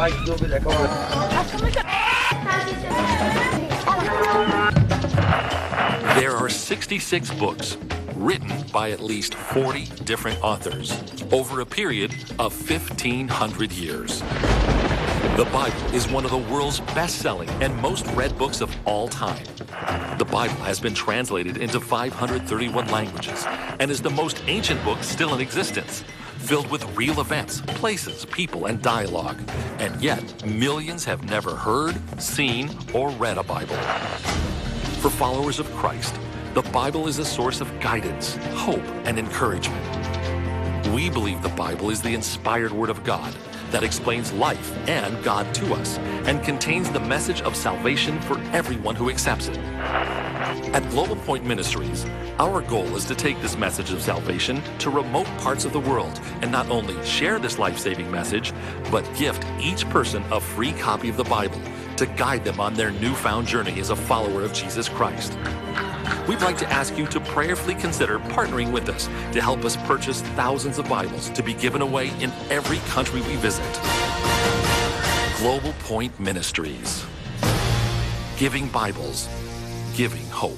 There are 66 books written by at least 40 different authors over a period of 1,500 years. The Bible is one of the world's best-selling and most read books of all time. The Bible has been translated into 531 languages and is the most ancient book still in existence, filled with real events, places, people, and dialogue. And yet, millions have never heard, seen, or read a Bible. For followers of Christ, the Bible is a source of guidance, hope, and encouragement. We believe the Bible is the inspired Word of God that explains life and God to us and contains the message of salvation for everyone who accepts it. At Global Point Ministries, our goal is to take this message of salvation to remote parts of the world and not only share this life-saving message, but gift each person a free copy of the Bible to guide them on their newfound journey as a follower of Jesus Christ. We'd like to ask you to prayerfully consider partnering with us to help us purchase thousands of Bibles to be given away in every country we visit. Global Point Ministries. Giving Bibles, giving hope.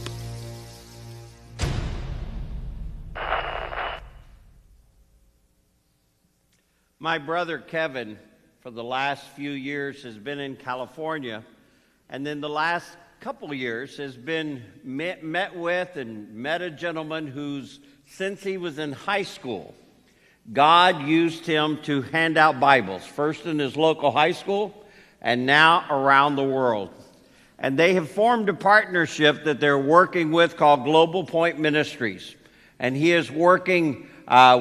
My brother Kevin, for the last few years, has been in California, and then the last couple of years has been met with and met a gentleman who's, since he was in high school, God used him to hand out Bibles, first in his local high school and now around the world. And they have formed a partnership that they're working with called Global Point Ministries. And he is working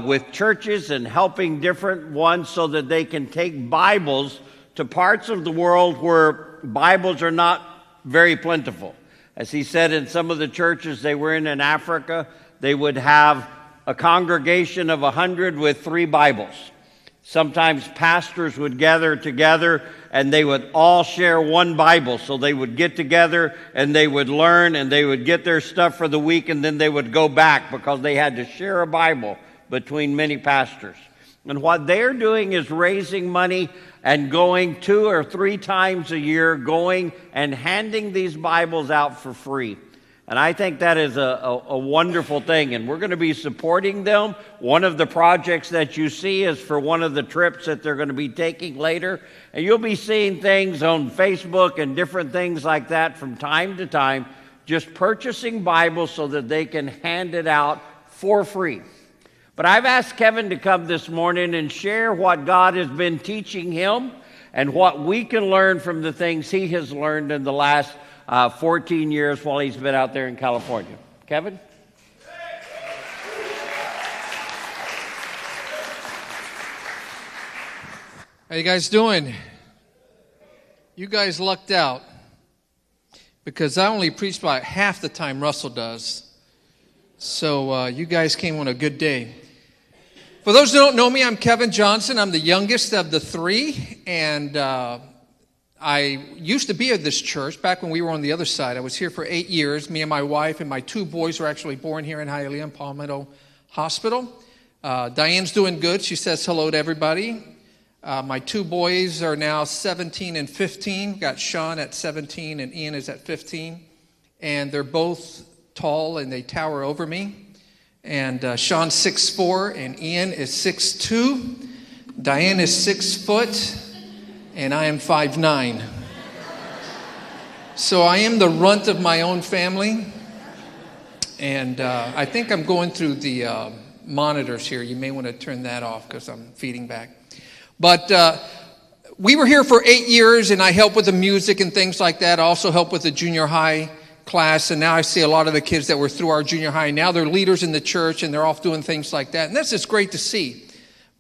with churches and helping different ones so that they can take Bibles to parts of the world where Bibles are not very plentiful. As he said, in some of the churches they were in Africa, they would have a congregation of 100 with 3 Bibles. Sometimes pastors would gather together and they would all share one Bible. So they would get together and they would learn and they would get their stuff for the week, and then they would go back because they had to share a Bible between many pastors. And what they're doing is raising money and going 2 or 3 times a year, going and handing these Bibles out for free. And I think that is a wonderful thing, and we're going to be supporting them. One of the projects that you see is for one of the trips that they're going to be taking later. And you'll be seeing things on Facebook and different things like that from time to time, just purchasing Bibles so that they can hand it out for free. But I've asked Kevin to come this morning and share what God has been teaching him and what we can learn from the things he has learned in the last 14 years while he's been out there in California. Kevin? How you guys doing? You guys lucked out because I only preach about half the time Russell does. So you guys came on a good day. For those who don't know me, I'm Kevin Johnson. I'm the youngest of the 3, and I used to be at this church back when we were on the other side. I was here for 8 years. Me and my wife and my 2 boys were actually born here in Hialeah and Palmetto Hospital. Diane's doing good. She says hello to everybody. My 2 boys are now 17 and 15. We've got Sean at 17 and Ian is at 15. And they're both tall and they tower over me. And Sean's 6'4" and Ian is 6'2". Diane is 6 foot and I am 5'9". So I am the runt of my own family. And I think I'm going through the monitors here. You may want to turn that off because I'm feeding back. But we were here for 8 years, and I helped with the music and things like that. I also helped with the junior high class, and now I see a lot of the kids that were through our junior high. Now they're leaders in the church, and they're off doing things like that. And that's just great to see.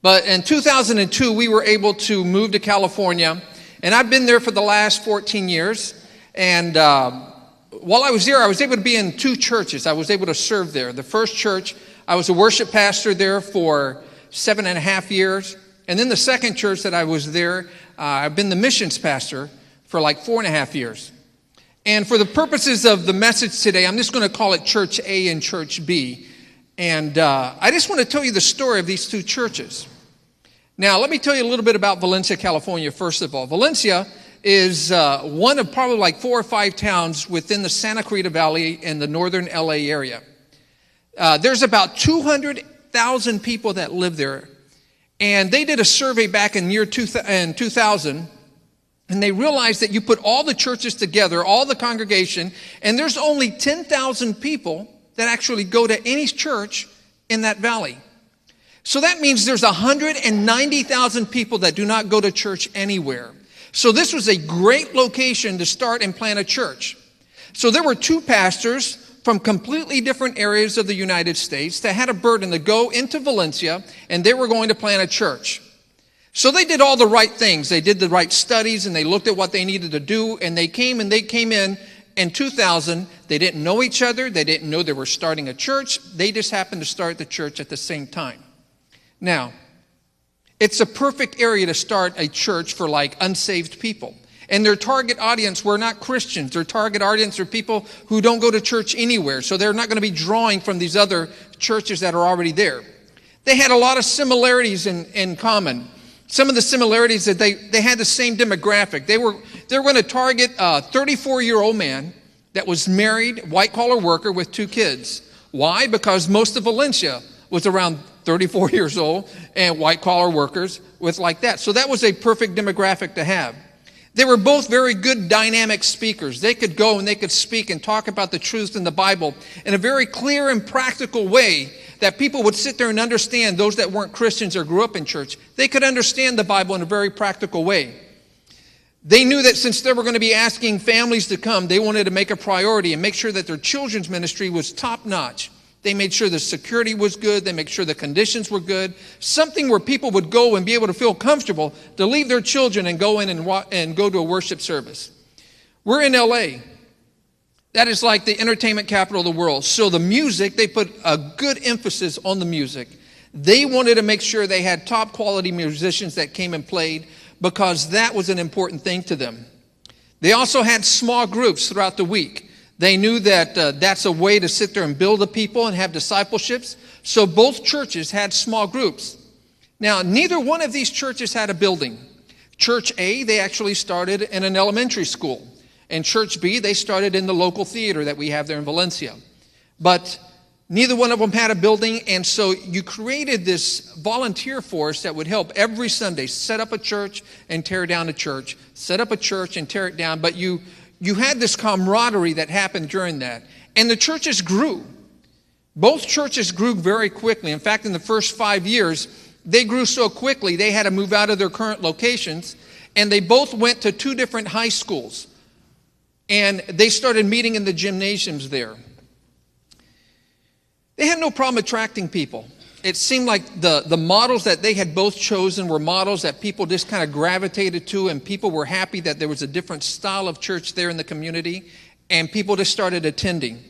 But in 2002, we were able to move to California, and I've been there for the last 14 years. And while I was there, I was able to be in 2 churches. I was able to serve there. The first church, I was a worship pastor there for 7.5 years. And then the second church that I was there, I've been the missions pastor for like 4.5 years. And for the purposes of the message today, I'm just going to call it Church A and Church B. And I just want to tell you the story of these 2 churches. Now, let me tell you a little bit about Valencia, California, first of all. Valencia is one of probably like 4 or 5 towns within the Santa Clarita Valley in the northern LA area. There's about 200,000 people that live there. And they did a survey back in 2000, and they realized that you put all the churches together, all the congregation, and there's only 10,000 people that actually go to any church in that valley. So that means there's 190,000 people that do not go to church anywhere. So this was a great location to start and plant a church. So there were 2 pastors from completely different areas of the United States that had a burden to go into Valencia, and they were going to plant a church. So they did all the right things. They did the right studies, and they looked at what they needed to do, and they came in 2000. They didn't know each other. They didn't know they were starting a church. They just happened to start the church at the same time. Now, it's a perfect area to start a church for like unsaved people. And their target audience were not Christians. Their target audience are people who don't go to church anywhere. So they're not going to be drawing from these other churches that are already there. They had a lot of similarities in common. Some of the similarities that they had the same demographic. They were going to target a 34-year-old man that was married, white-collar worker with 2 kids. Why? Because most of Valencia was around 34 years old and white-collar workers with like that. So that was a perfect demographic to have. They were both very good dynamic speakers. They could go and they could speak and talk about the truths in the Bible in a very clear and practical way that people would sit there and understand. Those that weren't Christians or grew up in church, they could understand the Bible in a very practical way. They knew that since they were going to be asking families to come, they wanted to make a priority and make sure that their children's ministry was top-notch. They made sure the security was good. They made sure the conditions were good. Something where people would go and be able to feel comfortable to leave their children and go in and go to a worship service. We're in LA. That is like the entertainment capital of the world. So the music, they put a good emphasis on the music. They wanted to make sure they had top quality musicians that came and played because that was an important thing to them. They also had small groups throughout the week. They knew that that's a way to sit there and build the people and have discipleships. So both churches had small groups. Now, neither one of these churches had a building. Church A, they actually started in an elementary school. And Church B, they started in the local theater that we have there in Valencia. But neither one of them had a building, and so you created this volunteer force that would help every Sunday set up a church and tear down a church, set up a church and tear it down. But you had this camaraderie that happened during that. And the churches grew. Both churches grew very quickly. In fact, in the first 5 years, they grew so quickly, they had to move out of their current locations. And they both went to 2 different high schools. And they started meeting in the gymnasiums there. They had no problem attracting people. It seemed like the models that they had both chosen were models that people just kind of gravitated to, and people were happy that there was a different style of church there in the community, and people just started attending.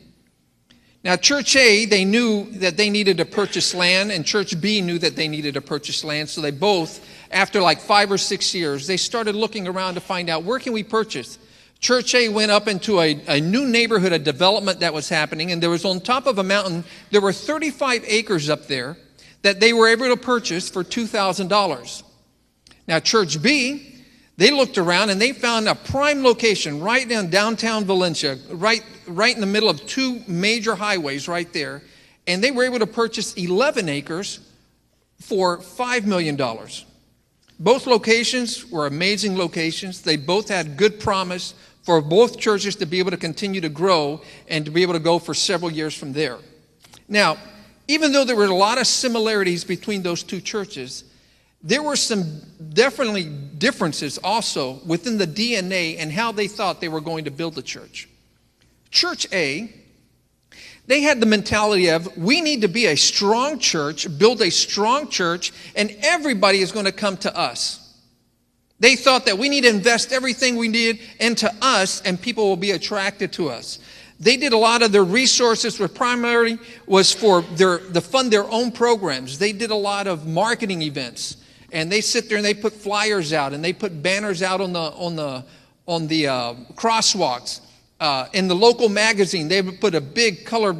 Now, Church A, they knew that they needed to purchase land, and Church B knew that they needed to purchase land, so they both, after like 5 or 6 years, they started looking around to find out, where can we purchase? Church A went up into a new neighborhood, a development that was happening, and there was on top of a mountain, there were 35 acres up there that they were able to purchase for $2,000. Now, Church B, they looked around and they found a prime location right in downtown Valencia, right in the middle of 2 major highways right there, and they were able to purchase 11 acres for $5 million. Both locations were amazing locations. They both had good promise for both churches to be able to continue to grow and to be able to go for several years from there. Now, even though there were a lot of similarities between those 2 churches, there were some definitely differences also within the DNA and how they thought they were going to build the church. Church A, they had the mentality of, we need to be a strong church, build a strong church, and everybody is going to come to us. They thought that we need to invest everything we need into us, and people will be attracted to us. They did a lot of their resources, which primarily was to fund their own programs. They did a lot of marketing events, and they sit there and they put flyers out, and they put banners out on the crosswalks. in the local magazine, they would put a big color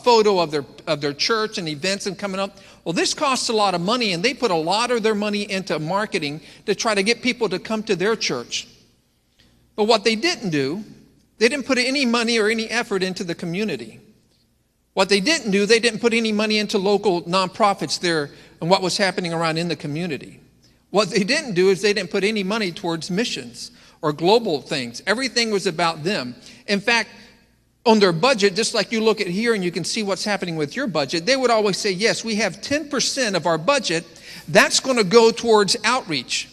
photo of their church and events and coming up. Well, this costs a lot of money, and they put a lot of their money into marketing to try to get people to come to their church. But what they didn't do, they didn't put any money or any effort into the community. What they didn't do, they didn't put any money into local nonprofits there and what was happening around in the community. What they didn't do is they didn't put any money towards missions or global things. Everything was about them. In fact, on their budget, just like you look at here and you can see what's happening with your budget, they would always say, yes, we have 10% of our budget. That's going to go towards outreach.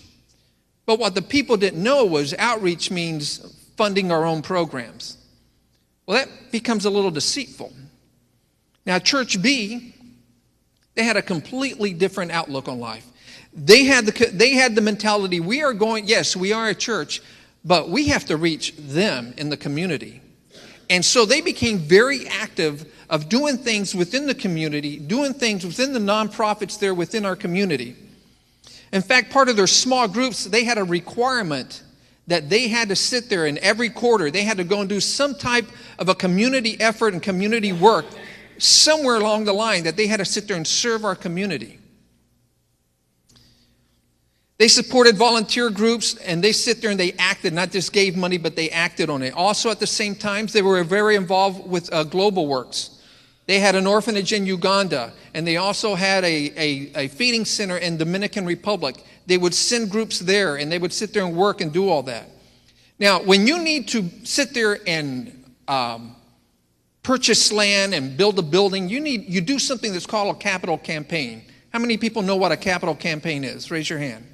But what the people didn't know was outreach means funding our own programs. Well, that becomes a little deceitful. Now, Church B, they had a completely different outlook on life. They had the mentality, we are a church, but we have to reach them in the community. And so they became very active of doing things within the community, doing things within the nonprofits there within our community. In fact, part of their small groups, they had a requirement that they had to sit there in every quarter. They had to go and do some type of a community effort and community work somewhere along the line, that they had to sit there and serve our community. They supported volunteer groups, and they sit there and they acted, not just gave money, but they acted on it. Also, at the same time, they were very involved with global works. They had an orphanage in Uganda, and they also had a feeding center in Dominican Republic. They would send groups there, and they would sit there and work and do all that. Now, when you need to sit there and purchase land and build a building, you do something that's called a capital campaign. How many people know what a capital campaign is? Raise your hand.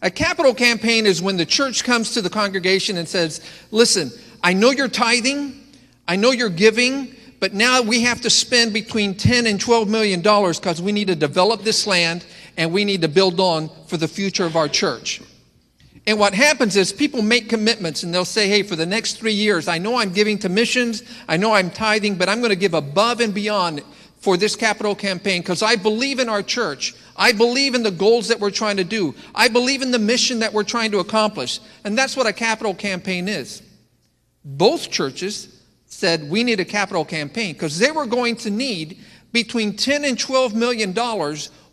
A capital campaign is when the church comes to the congregation and says, listen, I know you're tithing, I know you're giving, but now we have to spend between $10 and $12 million because we need to develop this land and we need to build on for the future of our church. And what happens is people make commitments and they'll say, hey, for the next 3 years, I know I'm giving to missions, I know I'm tithing, but I'm going to give above and beyond for this capital campaign because I believe in our church. I believe in the goals that we're trying to do. I believe in the mission that we're trying to accomplish. And that's what a capital campaign is. Both churches said we need a capital campaign because they were going to need between $10 and $12 million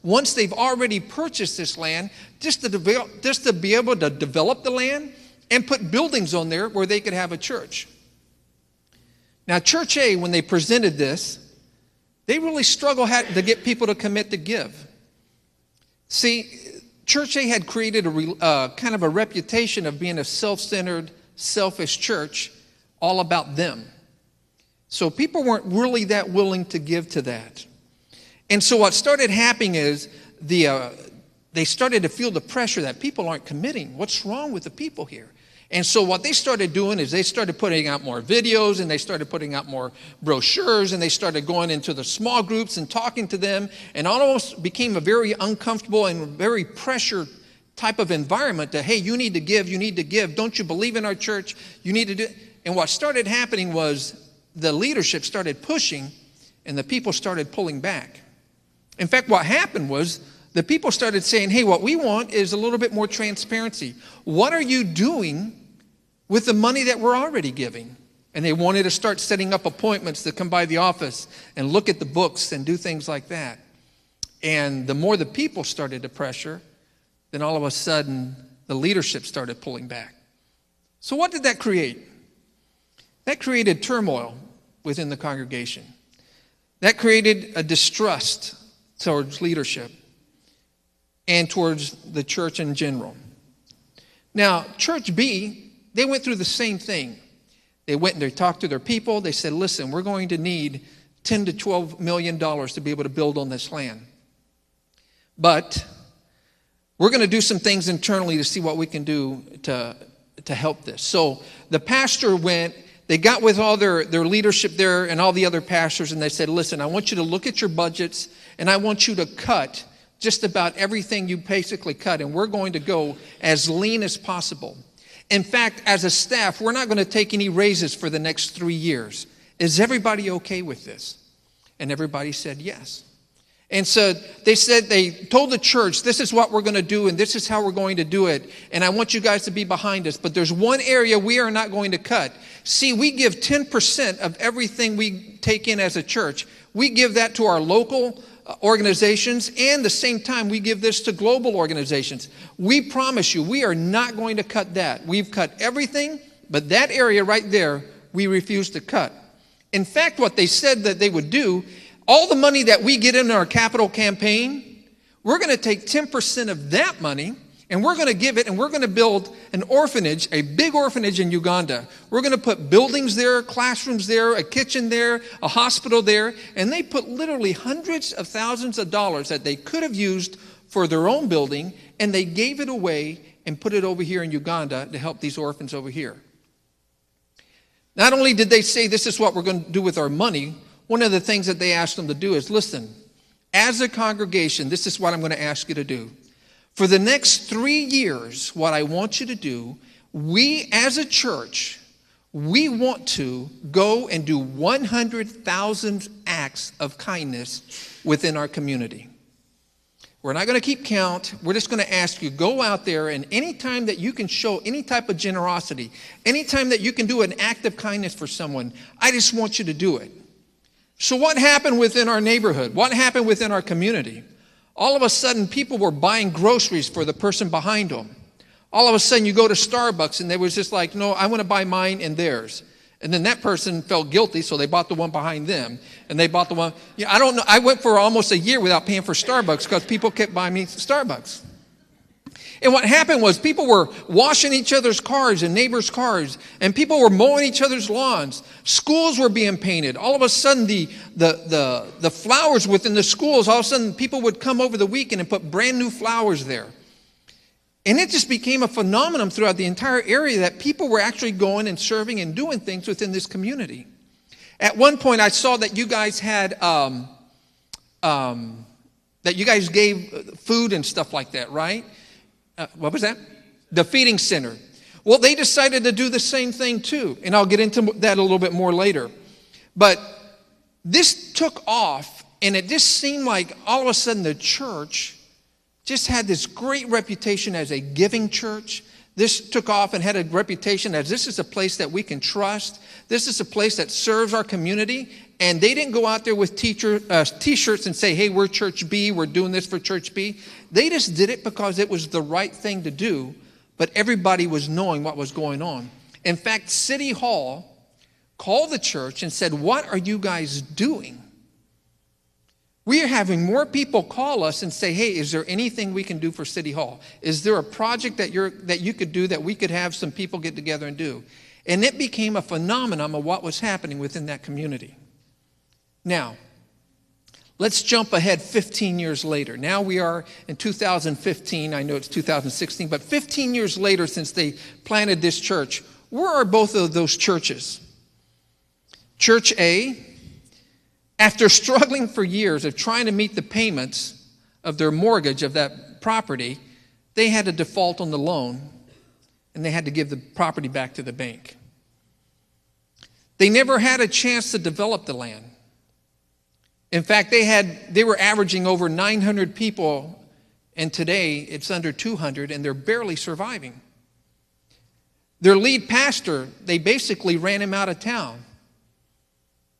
once they've already purchased this land just to be able to develop the land and put buildings on there where they could have a church. Now, Church A, when they presented this, they really struggled to get people to commit to give. See, Church A had created a kind of a reputation of being a self-centered, selfish church, all about them. So people weren't really that willing to give to that. And so what started happening is they started to feel the pressure that people aren't committing. What's wrong with the people here? And so what they started doing is they started putting out more videos and they started putting out more brochures and they started going into the small groups and talking to them and almost became a very uncomfortable and very pressured type of environment that, hey, you need to give. Don't you believe in our church? You need to do it. And what started happening was the leadership started pushing and the people started pulling back. In fact, what happened was the people started saying, hey, what we want is a little bit more transparency. What are you doing with the money that we're already giving? And they wanted to start setting up appointments to come by the office and look at the books and do things like that. And the more the people started to pressure, then all of a sudden the leadership started pulling back. So what did that create? That created turmoil within the congregation. That created a distrust towards leadership and towards the church in general. Now, Church B, they went through the same thing. They went and they talked to their people. They said, listen, we're going to need $10 to $12 million to be able to build on this land. But we're going to do some things internally to see what we can do to help this. So the pastor went, they got with all their leadership there and all the other pastors, and they said, listen, I want you to look at your budgets, and I want you to cut just about everything you basically cut, and we're going to go as lean as possible. In fact, as a staff, we're not going to take any raises for the next 3 years. Is everybody okay with this? And everybody said yes. And so they told the church, this is what we're going to do and this is how we're going to do it. And I want you guys to be behind us. But there's one area we are not going to cut. See, we give 10% of everything we take in as a church. We give that to our local organizations, and at the same time we give this to global organizations. We promise you, we are not going to cut that. We've cut everything, but that area right there, we refuse to cut. In fact, what they said that they would do, all the money that we get in our capital campaign, we're going to take 10% of that money and we're going to give it, and we're going to build an orphanage, a big orphanage in Uganda. We're going to put buildings there, classrooms there, a kitchen there, a hospital there, and they put literally hundreds of thousands of dollars that they could have used for their own building, and they gave it away and put it over here in Uganda to help these orphans over here. Not only did they say this is what we're going to do with our money, one of the things that they asked them to do is, listen, as a congregation, this is what I'm going to ask you to do. For the next 3 years, what I want you to do, we as a church, we want to go and do 100,000 acts of kindness within our community. We're not going to keep count. We're just going to ask you, go out there, and anytime that you can show any type of generosity, anytime that you can do an act of kindness for someone, I just want you to do it. So what happened within our neighborhood? What happened within our community? All of a sudden, people were buying groceries for the person behind them. All of a sudden, you go to Starbucks, and they was just like, no, I want to buy mine and theirs. And then that person felt guilty, so they bought the one behind them. And they bought the one, I don't know, I went for almost a year without paying for Starbucks because people kept buying me Starbucks. And what happened was people were washing each other's cars and neighbors' cars, and people were mowing each other's lawns. Schools were being painted. All of a sudden, the flowers within the schools, all of a sudden people would come over the weekend and put brand new flowers there. And it just became a phenomenon throughout the entire area that people were actually going and serving and doing things within this community. At one point, I saw that you guys had, that you guys gave food and stuff like that, right? What was that? The feeding center. Well, they decided to do the same thing too. And I'll get into that a little bit more later. But this took off, and it just seemed like all of a sudden the church just had this great reputation as a giving church. This took off and had a reputation as this is a place that we can trust. This is a place that serves our community. And they didn't go out there with T-shirts and say, hey, we're Church B, we're doing this for Church B. They just did it because it was the right thing to do, but everybody was knowing what was going on. In fact, City Hall called the church and said, what are you guys doing? We are having more people call us and say, hey, is there anything we can do for City Hall? Is there a project that you could do that we could have some people get together and do? And it became a phenomenon of what was happening within that community. Now, let's jump ahead 15 years later. Now we are in 2015. I know it's 2016, but 15 years later since they planted this church, where are both of those churches? Church A, after struggling for years of trying to meet the payments of their mortgage of that property, they had a default on the loan, and they had to give the property back to the bank. They never had a chance to develop the land. In fact, they were averaging over 900 people, and today it's under 200, and they're barely surviving. Their lead pastor, they basically ran him out of town.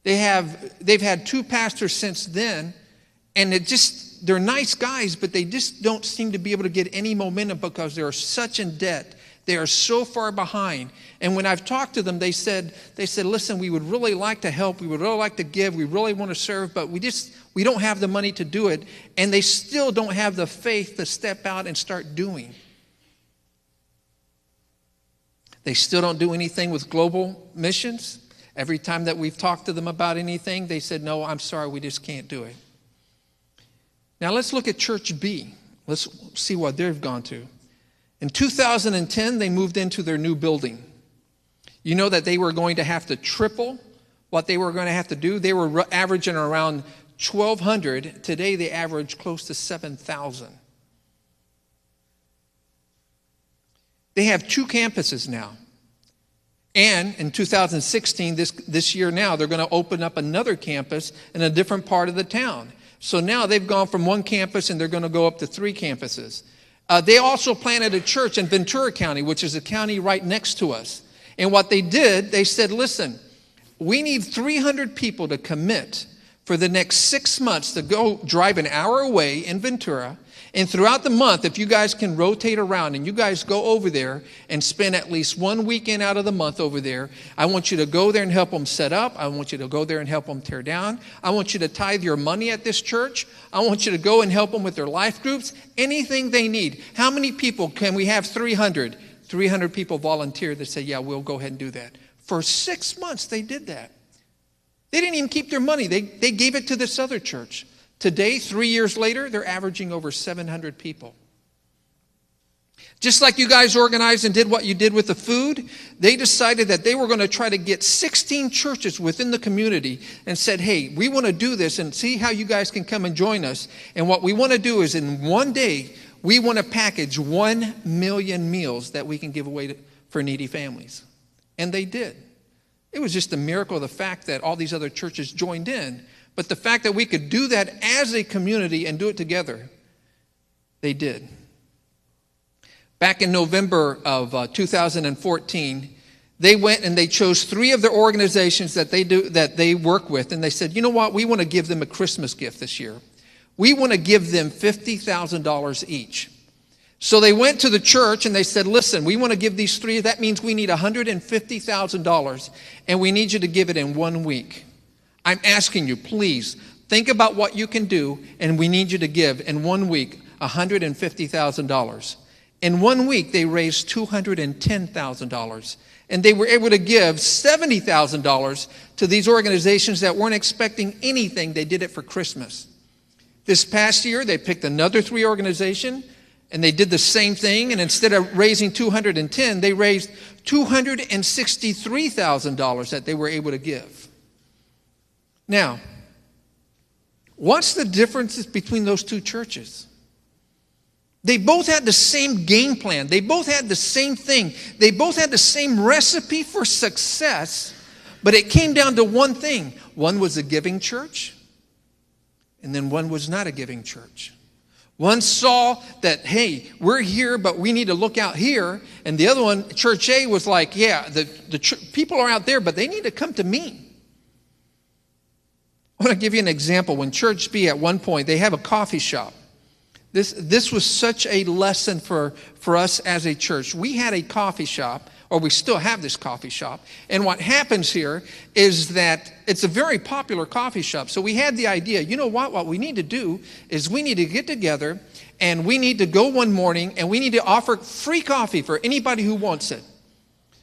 They've had 2 pastors since then, and they're nice guys, but they just don't seem to be able to get any momentum because they're such in debt. They are so far behind. And when I've talked to them, they said, listen, we would really like to help. We would really like to give. We really want to serve, but we don't have the money to do it. And they still don't have the faith to step out and start doing. They still don't do anything with global missions. Every time that we've talked to them about anything, they said, no, I'm sorry, we just can't do it. Now let's look at Church B. Let's see what they've gone to. In 2010, they moved into their new building. You know that they were going to have to triple what they were going to have to do. They were averaging around 1,200. Today, they average close to 7,000. They have 2 campuses now. And in 2016, this year now, they're going to open up another campus in a different part of the town. So now they've gone from one campus and they're going to go up to 3 campuses. They also planted a church in Ventura County, which is a county right next to us. And what they did, they said, listen, we need 300 people to commit for the next 6 months to go drive an hour away in Ventura. And throughout the month, if you guys can rotate around and you guys go over there and spend at least one weekend out of the month over there, I want you to go there and help them set up. I want you to go there and help them tear down. I want you to tithe your money at this church. I want you to go and help them with their life groups, anything they need. How many people can we have? 300. 300 people volunteered that say, yeah, we'll go ahead and do that. For 6 months, they did that. They didn't even keep their money. They gave it to this other church. Today, 3 years later, they're averaging over 700 people. Just like you guys organized and did what you did with the food, they decided that they were going to try to get 16 churches within the community and said, hey, we want to do this and see how you guys can come and join us. And what we want to do is in one day, we want to package 1 million meals that we can give away for needy families. And they did. It was just a miracle of the fact that all these other churches joined in. But the fact that we could do that as a community and do it together, they did. Back in November of 2014, they went and they chose 3 of their organizations that they work with, and they said, you know what, we want to give them a Christmas gift this year. We want to give them $50,000 each. So they went to the church and they said, listen, we want to give these 3, that means we need $150,000, and we need you to give it in 1 week. I'm asking you, please, think about what you can do, and we need you to give in 1 week $150,000. In 1 week, they raised $210,000, and they were able to give $70,000 to these organizations that weren't expecting anything. They did it for Christmas. This past year, they picked another 3 organizations, and they did the same thing, and instead of raising $210,000, they raised $263,000 that they were able to give. Now, what's the differences between those 2 churches? They both had the same game plan. They both had the same thing. They both had the same recipe for success, but it came down to one thing. One was a giving church, and then one was not a giving church. One saw that, hey, we're here, but we need to look out here. And the other one, Church A, was like, yeah, the people are out there, but they need to come to me. I want to give you an example. When Church B, at one point, they have a coffee shop. This was such a lesson for us as a church. We had a coffee shop, or we still have this coffee shop. And what happens here is that it's a very popular coffee shop. So we had the idea, you know what we need to do is we need to get together and we need to go one morning and we need to offer free coffee for anybody who wants it.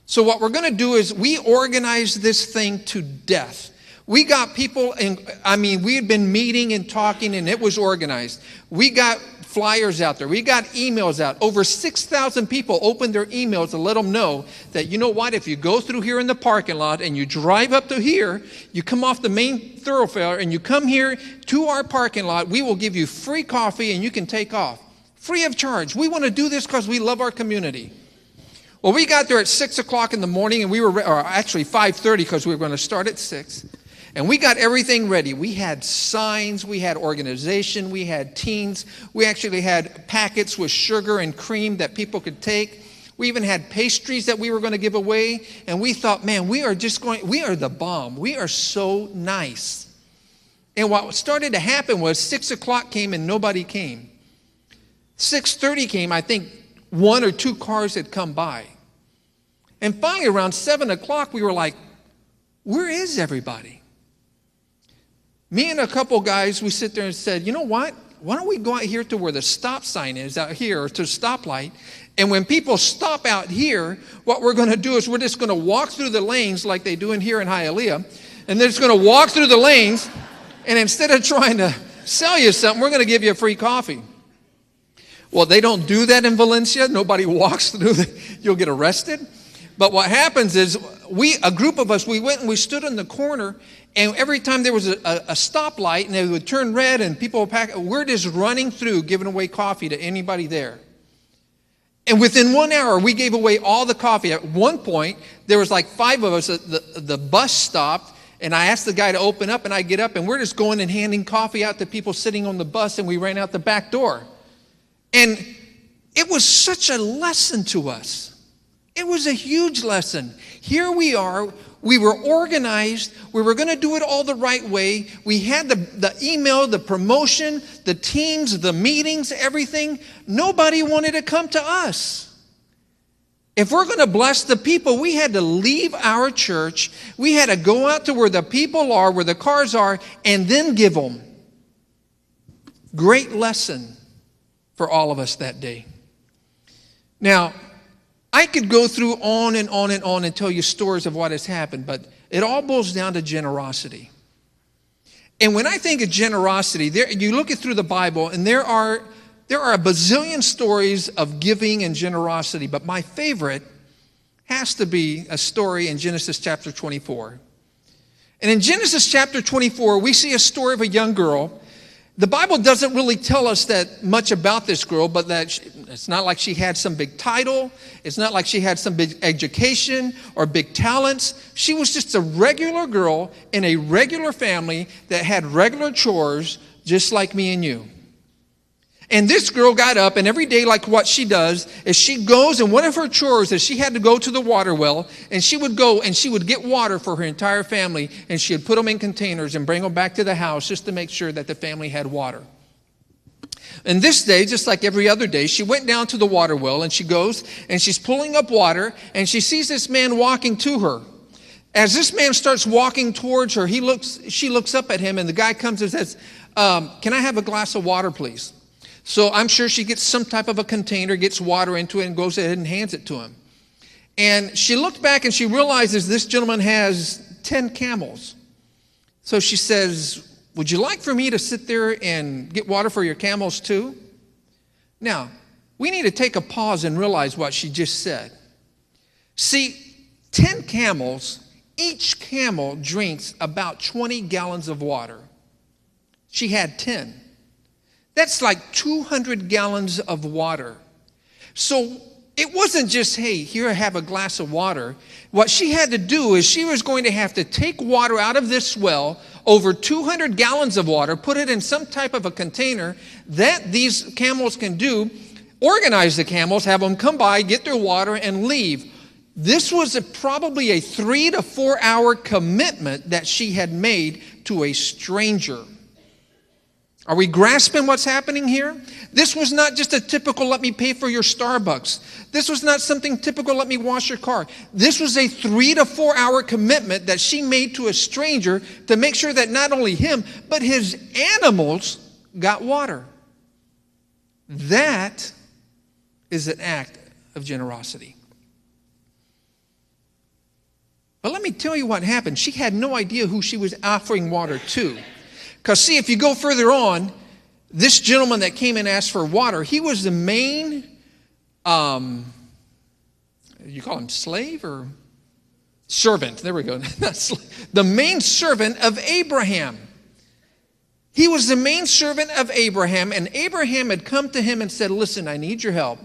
So what we're going to do is we organize this thing to death. We got people, we had been meeting and talking, and it was organized. We got flyers out there. We got emails out. Over 6,000 people opened their emails to let them know that, you know what, if you go through here in the parking lot and you drive up to here, you come off the main thoroughfare and you come here to our parking lot, we will give you free coffee and you can take off. Free of charge. We want to do this because we love our community. Well, we got there at 6 o'clock in the morning, and or actually 5:30 because we were going to start at 6. And we got everything ready. We had signs, we had organization, we had teens. We actually had packets with sugar and cream that people could take. We even had pastries that we were going to give away. And we thought, man, we are the bomb. We are so nice. And what started to happen was 6 o'clock came and nobody came. 6:30 came, I think 1 or 2 cars had come by. And finally around 7 o'clock, we were like, where is everybody? Me and a couple guys, we sit there and said, you know what? Why don't we go out here to where the stop sign is out here, or to the stoplight, and when people stop out here, what we're going to do is we're just going to walk through the lanes like they do in here in Hialeah, and they're just going to walk through the lanes, and instead of trying to sell you something, we're going to give you a free coffee. Well, they don't do that in Valencia. Nobody walks through you'll get arrested. But what happens is a group of us, we went and we stood in the corner, and every time there was a stoplight and it would turn red and people would pack, we're just running through giving away coffee to anybody there. And within 1 hour, we gave away all the coffee. At one point, there was like 5 of us. The bus stopped, And I asked the guy to open up, and I get up, and we're just going and handing coffee out to people sitting on the bus, and we ran out the back door. And it was such a lesson to us. It was a huge lesson. Here we are. We were organized. We were going to do it all the right way. We had the email, the promotion, the teams, the meetings, everything. Nobody wanted to come to us. If we're going to bless the people, we had to leave our church. We had to go out to where the people are, where the cars are, and then give them. Great lesson for all of us that day. Now, I could go through on and on and on and tell you stories of what has happened, but it all boils down to generosity. And when I think of generosity, you look it through the Bible, and there are a bazillion stories of giving and generosity, but my favorite has to be a story in Genesis chapter 24. And in Genesis chapter 24, we see a story of a young girl. The Bible doesn't really tell us that much about this girl, but that it's not like she had some big title. It's not like she had some big education or big talents. She was just a regular girl in a regular family that had regular chores just like me and you. And this girl got up, and every day, like what she does, is she goes, and one of her chores is she had to go to the water well, and she would go and she would get water for her entire family, and she would put them in containers and bring them back to the house just to make sure that the family had water. And this day, just like every other day, she went down to the water well, and she goes, and she's pulling up water, and she sees this man walking to her. As this man starts walking towards her, she looks up at him, and the guy comes and says, "Can I have a glass of water, please?" So I'm sure she gets some type of a container, gets water into it, and goes ahead and hands it to him. And she looked back and she realizes this gentleman has 10 camels. So she says, "Would you like for me to sit there and get water for your camels too?" Now, we need to take a pause and realize what she just said. See, 10 camels, each camel drinks about 20 gallons of water. She had 10. That's like 200 gallons of water. So it wasn't just, "Hey, here, have a glass of water." What she had to do is she was going to have to take water out of this well, over 200 gallons of water, put it in some type of a container that these camels can do, organize the camels, have them come by, get their water, and leave. This was probably a 3 to 4 hour commitment that she had made to a stranger. Are we grasping what's happening here? This was not just a typical, "Let me pay for your Starbucks." This was not something typical, "Let me wash your car." This was a 3 to 4 hour commitment that she made to a stranger to make sure that not only him, but his animals got water. That is an act of generosity. But let me tell you what happened. She had no idea who she was offering water to. Because see, if you go further on, this gentleman that came and asked for water, he was the main, you call him slave or servant? There we go. Not slave. The main servant of Abraham. He was the main servant of Abraham, and Abraham had come to him and said, "Listen, I need your help.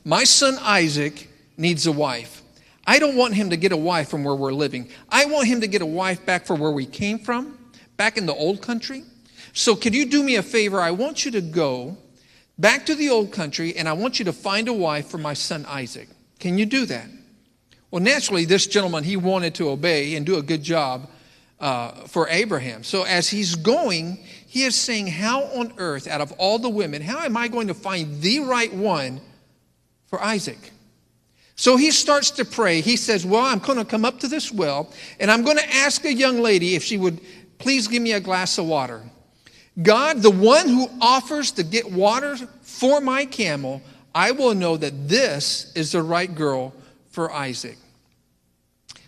My son Isaac needs a wife. I don't want him to get a wife from where we're living. I want him to get a wife back from where we came from, back in the old country. So could you do me a favor? I want you to go back to the old country, and I want you to find a wife for my son Isaac. Can you do that?" Well, naturally, this gentleman, he wanted to obey and do a good job for Abraham. So as he's going, he is saying, "How on earth, out of all the women, how am I going to find the right one for Isaac?" So he starts to pray. He says, "Well, I'm going to come up to this well, and I'm going to ask a young lady if she would please give me a glass of water. God, the one who offers to get water for my camel, I will know that this is the right girl for Isaac."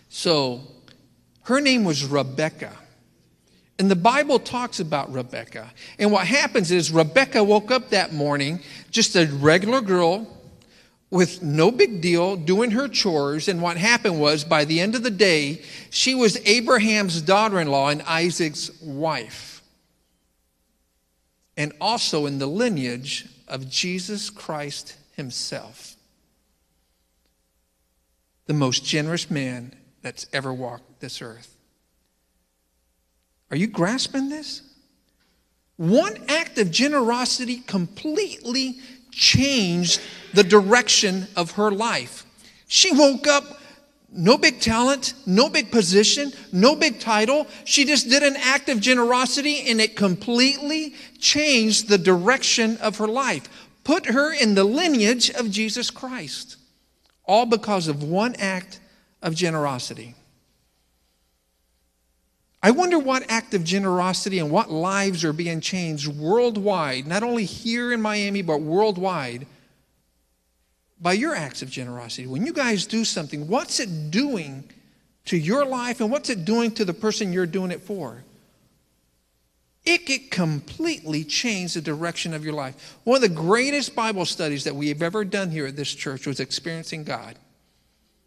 So her name was Rebecca. And the Bible talks about Rebecca. And what happens is Rebecca woke up that morning, just a regular girl with no big deal, doing her chores. And what happened was, by the end of the day, she was Abraham's daughter-in-law and Isaac's wife. And also in the lineage of Jesus Christ himself, the most generous man that's ever walked this earth. Are you grasping this? One act of generosity completely changed the direction of her life. She woke up, no big talent, no big position, no big title. She just did an act of generosity and it completely changed the direction of her life. Put her in the lineage of Jesus Christ. All because of one act of generosity. I wonder what act of generosity and what lives are being changed worldwide, not only here in Miami, but worldwide, by your acts of generosity. When you guys do something, what's it doing to your life and what's it doing to the person you're doing it for? It can completely change the direction of your life. One of the greatest Bible studies that we've ever done here at this church was Experiencing God.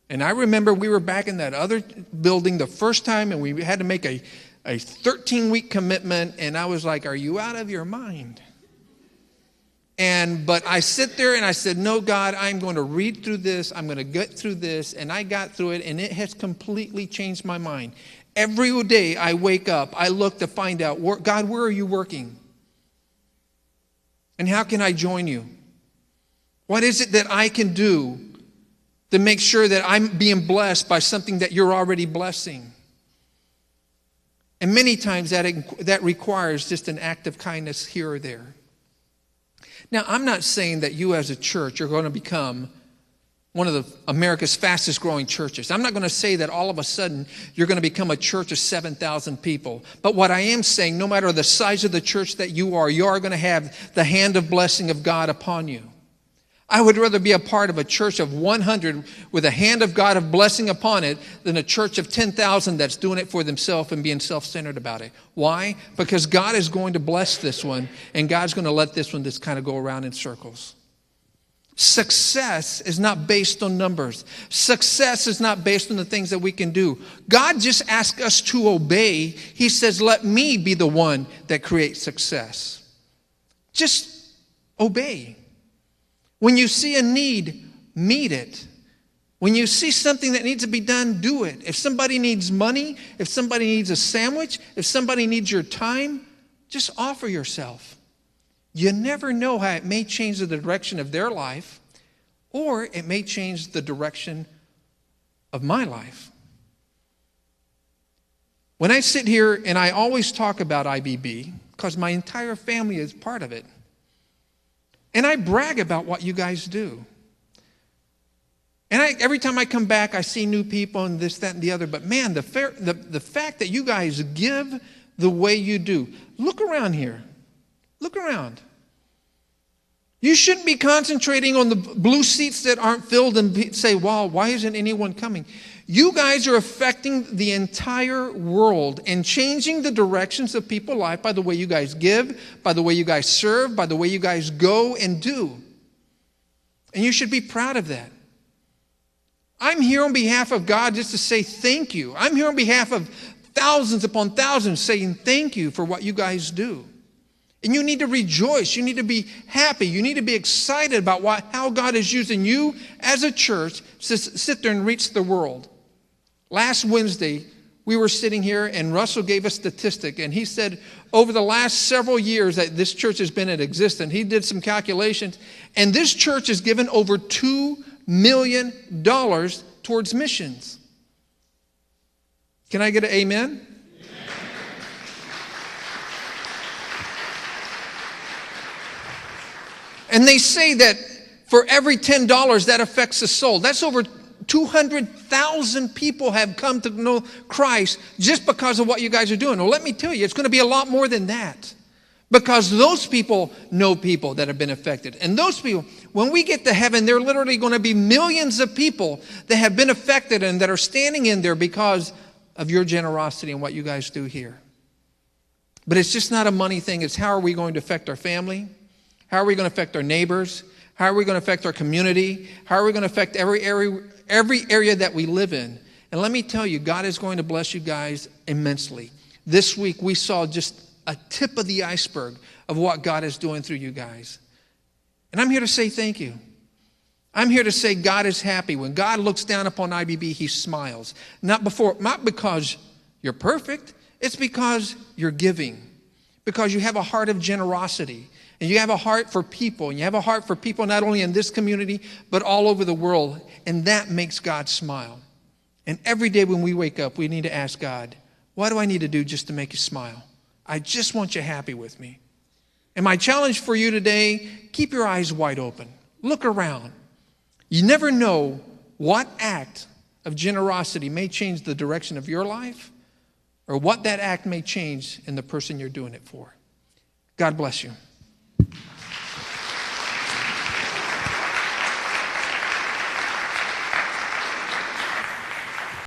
And I remember we were back in that other building the first time, and we had to make a 13-week commitment, and I was like, are you out of your mind? But I sit there and I said, no, God, I'm going to read through this. I'm going to get through this. And I got through it, and it has completely changed my mind. Every day I wake up, I look to find out, God, where are you working? And how can I join you? What is it that I can do to make sure that I'm being blessed by something that you're already blessing? And many times that requires just an act of kindness here or there. Now, I'm not saying that you as a church are going to become one of America's fastest growing churches. I'm not going to say that all of a sudden you're going to become a church of 7,000 people. But what I am saying, no matter the size of the church that you are going to have the hand of blessing of God upon you. I would rather be a part of a church of 100 with a hand of God of blessing upon it than a church of 10,000 that's doing it for themselves and being self-centered about it. Why? Because God is going to bless this one, and God's going to let this one just kind of go around in circles. Success is not based on numbers. Success is not based on the things that we can do. God just asks us to obey. He says, let me be the one that creates success. Just obey. When you see a need, meet it. When you see something that needs to be done, do it. If somebody needs money, if somebody needs a sandwich, if somebody needs your time, just offer yourself. You never know how it may change the direction of their life, or it may change the direction of my life. When I sit here, and I always talk about IBB, because my entire family is part of it, and I brag about what you guys do. And every time I come back, I see new people and this, that, and the other. But man, the fact that you guys give the way you do. Look around here. Look around. You shouldn't be concentrating on the blue seats that aren't filled and say, wow, why isn't anyone coming? You guys are affecting the entire world and changing the directions of people's life by the way you guys give, by the way you guys serve, by the way you guys go and do. And you should be proud of that. I'm here on behalf of God just to say thank you. I'm here on behalf of thousands upon thousands saying thank you for what you guys do. And you need to rejoice. You need to be happy. You need to be excited about how God is using you as a church to sit there and reach the world. Last Wednesday, we were sitting here and Russell gave a statistic, and he said over the last several years that this church has been in existence, he did some calculations, and this church has given over $2 million towards missions. Can I get an amen? And they say that for every $10 that affects a soul. That's over 200,000 people have come to know Christ just because of what you guys are doing. Well, let me tell you, it's going to be a lot more than that. Because those people know people that have been affected. And those people, when we get to heaven, there are literally going to be millions of people that have been affected and that are standing in there because of your generosity and what you guys do here. But it's just not a money thing. It's how are we going to affect our family? How are we going to affect our neighbors? How are we going to affect our community? How are we going to affect every area that we live in? And let me tell you, God is going to bless you guys immensely. This week, we saw just a tip of the iceberg of what God is doing through you guys. And I'm here to say thank you. I'm here to say God is happy. When God looks down upon IBB, he smiles. Not because you're perfect. It's because you're giving, because you have a heart of generosity, and you have a heart for people, and you have a heart for people not only in this community, but all over the world, and that makes God smile. And every day when we wake up, we need to ask God, what do I need to do just to make you smile? I just want you happy with me. And my challenge for you today, keep your eyes wide open. Look around. You never know what act of generosity may change the direction of your life, or what that act may change in the person you're doing it for. God bless you.